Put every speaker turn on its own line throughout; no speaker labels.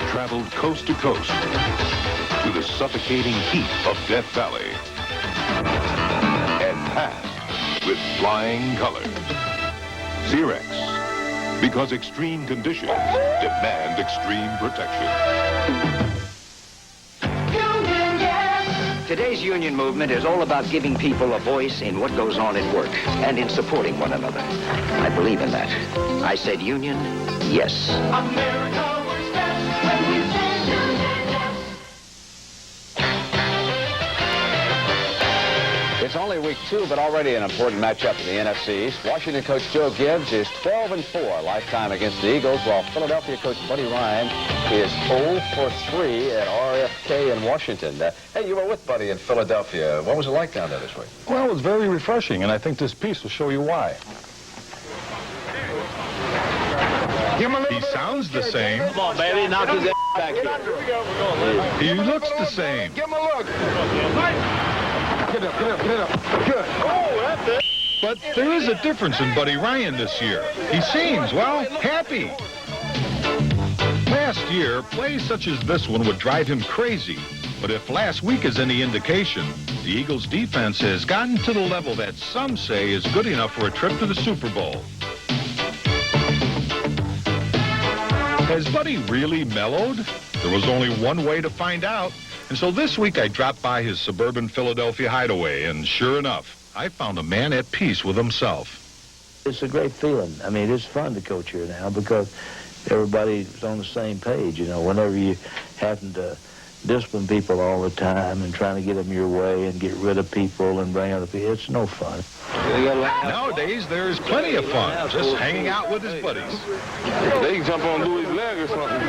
traveled coast to coast to the suffocating heat of Death Valley and passed with flying colors. Xerex, because extreme conditions demand extreme protection.
Today's union movement is all about giving people a voice in what goes on at work and in supporting one another. I believe in that. I said union, yes.
America works best when we say union, yes.
It's only week 2, but already an important matchup in the NFC East. Washington coach Joe Gibbs is 12-4 lifetime against the Eagles, while Philadelphia coach Buddy Ryan is 0-3 at RFK in Washington. Hey, you were with Buddy in Philadelphia. What was it like down there this week?
Well, it was very refreshing, and I think this piece will show you why.
He sounds the same.
Come on, baby, knock his ass back here.
He looks the same.
Give him a look. Get up. Good.
Oh, that's it.
But there is a difference in Buddy Ryan this year. He seems, well, happy. Last year, plays such as this one would drive him crazy. But if last week is any indication, the Eagles' defense has gotten to the level that some say is good enough for a trip to the Super Bowl. Has Buddy really mellowed? There was only one way to find out. And so this week I dropped by his suburban Philadelphia hideaway, and sure enough, I found a man at peace with himself.
It's a great feeling. I mean, it's fun to coach here now because everybody's on the same page. You know, whenever you happen to discipline people all the time and trying to get them your way and get rid of people and bring other people, it's no fun.
Nowadays, there's plenty of fun, just hanging out with his buddies.
They can jump on Louis' leg or something.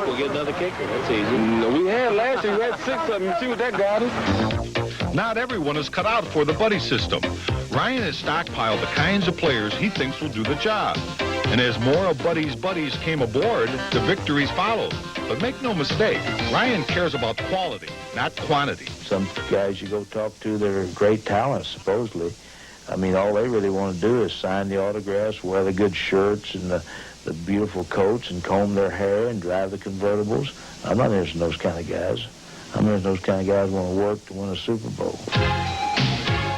We'll get another kicker. That's easy.
No, we had last year, we had 6 of them. You see what that got us?
Not everyone is cut out for the buddy system. Ryan has stockpiled the kinds of players he thinks will do the job. And as more of Buddy's buddies came aboard, the victories followed. But make no mistake, Ryan cares about quality, not quantity.
Some guys you go talk to that are great talents, supposedly. I mean, all they really want to do is sign the autographs, wear the good shirts and the beautiful coats and comb their hair and drive the convertibles. I'm not interested in those kind of guys. I'm interested in those kind of guys who want to work to win a Super Bowl.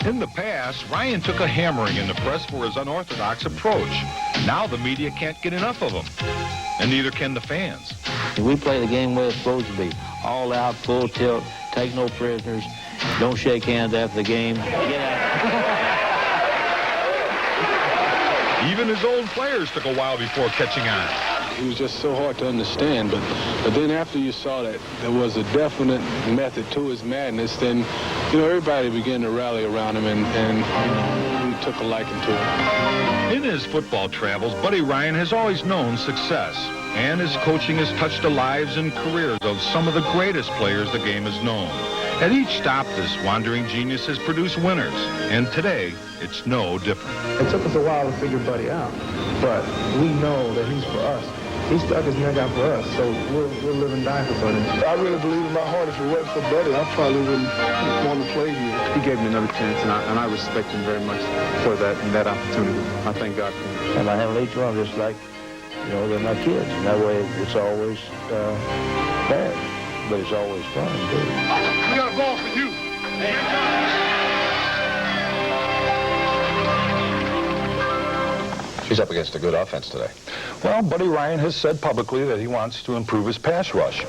In the past, Ryan took a hammering in the press for his unorthodox approach. Now the media can't get enough of him, and neither can the fans.
We play the game where it's supposed to be. All out, full tilt, take no prisoners, don't shake hands after the game. Get out.
Even his old players took a while before catching on.
He was just so hard to understand, but then after you saw that there was a definite method to his madness, then, you know, everybody began to rally around him, and we took a liking to him.
In his football travels, Buddy Ryan has always known success, and his coaching has touched the lives and careers of some of the greatest players the game has known. At each stop, this wandering genius has produced winners, and today, it's no different.
It took us a while to figure Buddy out, but we know that he's for us. He stuck his neck out for us, so we'll live and die for Buddy.
I really believe in my heart if it wasn't for Buddy, I probably wouldn't want to play here.
He gave me another chance, and I respect him very much for that and that opportunity. I thank God for him.
And I handle each one just like, you know, they're my kids. And that way it's always bad, but it's always fun, too.
We got a ball for you.
He's up against a good offense today.
Well, Buddy Ryan has said publicly that he wants to improve his pass rush.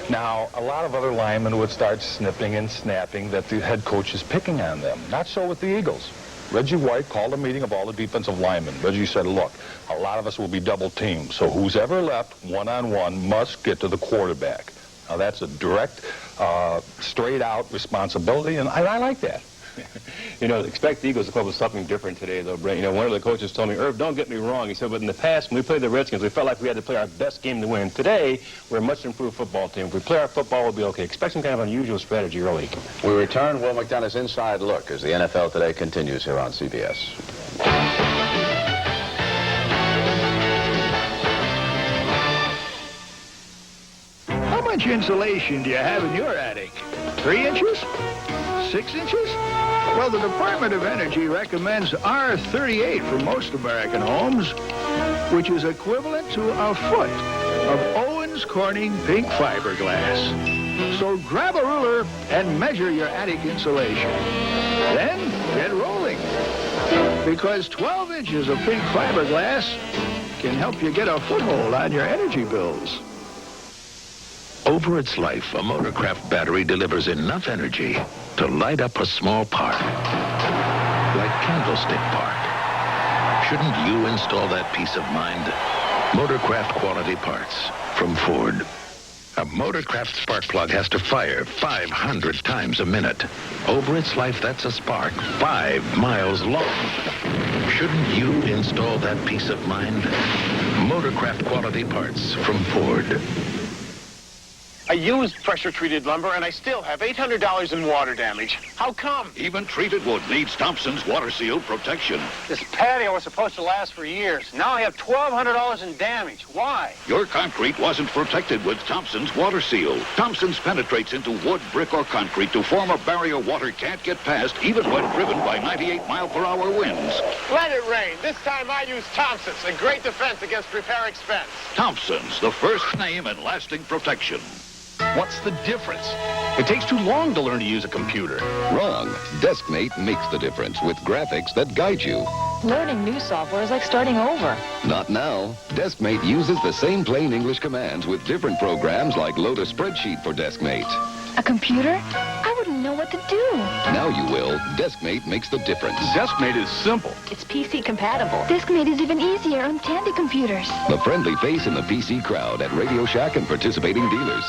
Now, a lot of other linemen would start snipping and snapping that the head coach is picking on them. Not so with the Eagles. Reggie White called a meeting of all the defensive linemen. Reggie said, look, a lot of us will be double teamed, so who's ever left one-on-one must get to the quarterback. Now, that's a direct, straight-out responsibility, and I like that.
You know, expect the Eagles to come up with something different today, though, Brent. You know, one of the coaches told me, Irv, don't get me wrong. He said, but in the past, when we played the Redskins, we felt like we had to play our best game to win. Today, we're a much improved football team. If we play our football, we'll be okay. Expect some kind of unusual strategy early.
We return Will McDonough's Inside Look as the NFL Today continues here on CBS.
How much insulation do you have in your attic? 3 inches? 6 inches? Well, the Department of Energy recommends R38 for most American homes, which is equivalent to a foot of Owens Corning pink fiberglass. So grab a ruler and measure your attic insulation. Then get rolling. Because 12 inches of pink fiberglass can help you get a foothold on your energy bills.
Over its life, a Motorcraft battery delivers enough energy to light up a small park, like Candlestick Park. Shouldn't you install that peace of mind? Motorcraft quality parts from Ford. A Motorcraft spark plug has to fire 500 times a minute. Over its life, that's a spark 5 miles long. Shouldn't you install that peace of mind? Motorcraft quality parts from Ford.
I used pressure-treated lumber, and I still have $800 in water damage. How come?
Even treated wood needs Thompson's water seal protection.
This patio was supposed to last for years. Now I have $1,200 in damage. Why?
Your concrete wasn't protected with Thompson's water seal. Thompson's penetrates into wood, brick, or concrete to form a barrier water can't get past, even when driven by 98-mile-per-hour winds.
Let it rain. This time I use Thompson's, a great defense against repair expense.
Thompson's, the first name in lasting protection.
What's the difference? It takes too long to learn to use a computer.
Wrong. Deskmate makes the difference with graphics that guide you.
Learning new software is like starting over.
Not now. Deskmate uses the same plain English commands with different programs like load a spreadsheet for Deskmate.
A computer? I wouldn't know what to do.
Now you will. Deskmate makes the difference.
Deskmate is simple.
It's PC compatible.
Deskmate is even easier on Tandy computers.
The friendly face in the PC crowd at Radio Shack and participating dealers.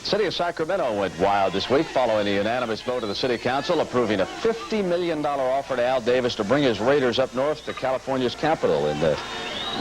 City of Sacramento went wild this week following the unanimous vote of the City Council approving a $50 million offer to Al Davis to bring his Raiders up north to California's capital. And,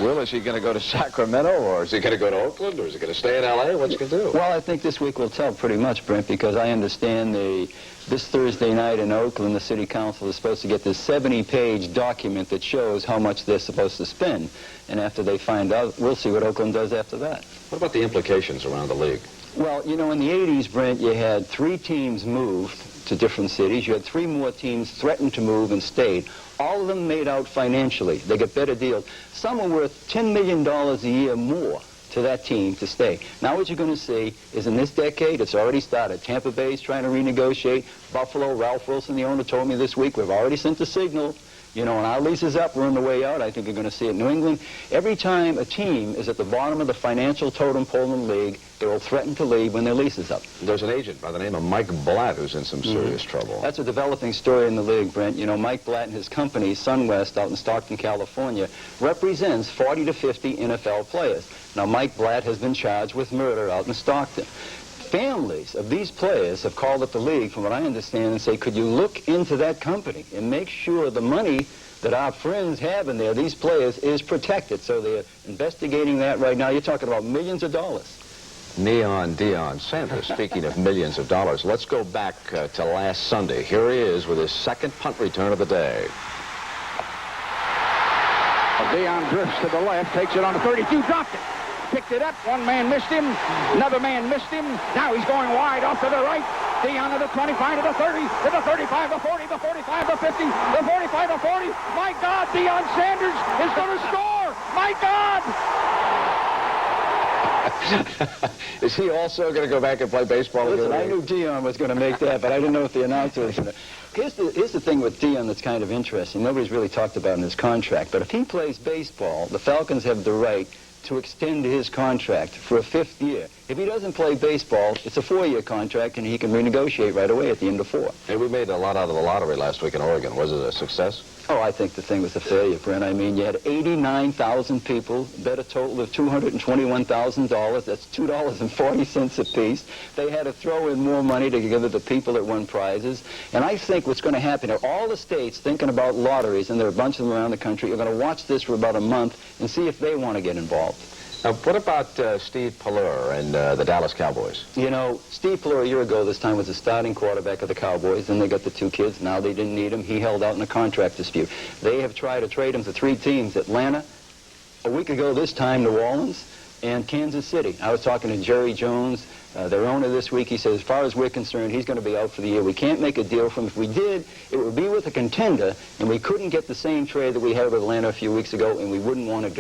Will, is he going to go to Sacramento, or is he going to go to Oakland, or is he going to stay in L.A.? What's he going to do?
Well, I think this week will tell pretty much, Brent, because I understand this Thursday night in Oakland, the City Council is supposed to get this 70-page document that shows how much they're supposed to spend. And after they find out, we'll see what Oakland does after that.
What about the implications around the league?
Well, you know, in the 80s, Brent, you had 3 teams moved to different cities. You had 3 more teams threatened to move and stayed. All of them made out financially. They got better deals. Some are worth $10 million a year more to that team to stay. Now what you're going to see is in this decade, it's already started. Tampa Bay's trying to renegotiate. Buffalo, Ralph Wilson, the owner, told me this week, we've already sent the signal. You know, when our lease is up, we're on the way out. I think you're going to see it. New England, every time a team is at the bottom of the financial totem pole in the league, they will threaten to leave when their lease is up.
There's an agent by the name of Mike Blatt who's in some serious trouble.
That's a developing story in the league, Brent. You know, Mike Blatt and his company, SunWest, out in Stockton, California, represents 40 to 50 NFL players. Now, Mike Blatt has been charged with murder out in Stockton. Families of these players have called up the league, from what I understand, and say, could you look into that company and make sure the money that our friends have in there, these players, is protected. So they're investigating that right now. You're talking about millions of dollars.
Neon Deion Sanders, speaking of millions of dollars. Let's go back to last Sunday. Here he is with his second punt return of the day.
Deion drifts to the left, takes it on the 32, dropped it. Picked it up. One man missed him. Another man missed him. Now he's going wide off to the right. Deion to the 25, to the 30, to the 35, the 40, the 45, the 50, the 45, the 40. My God, Deion Sanders is going to score. My God!
Is he also going to go back and play baseball?
Listen, I knew Deion was going to make that, but I didn't know if the announcer was going to. Here's the thing with Deion that's kind of interesting. Nobody's really talked about in his contract, but if he plays baseball, the Falcons have the right to extend his contract for a 5th year. If he doesn't play baseball, it's a 4-year contract, and he can renegotiate right away at the end of 4.
Hey, we made a lot out of the lottery last week in Oregon. Was it a success?
Oh, I think the thing was a failure, Brent. I mean, you had 89,000 people, bet a total of $221,000. That's $2.40 apiece. They had to throw in more money to give it to people that won prizes. And I think what's going to happen are all the states thinking about lotteries, and there are a bunch of them around the country, are going to watch this for about a month and see if they want to get involved.
Now, what about Steve Pallure and the Dallas Cowboys?
You know, Steve Pallure a year ago this time was the starting quarterback of the Cowboys. Then they got the 2 kids. Now they didn't need him. He held out in a contract dispute. They have tried to trade him to 3 teams. Atlanta, a week ago this time, New Orleans, and Kansas City. I was talking to Jerry Jones, their owner, this week. He said, as far as we're concerned, he's going to be out for the year. We can't make a deal for him. If we did, it would be with a contender, and we couldn't get the same trade that we had with Atlanta a few weeks ago, and we wouldn't want to do it.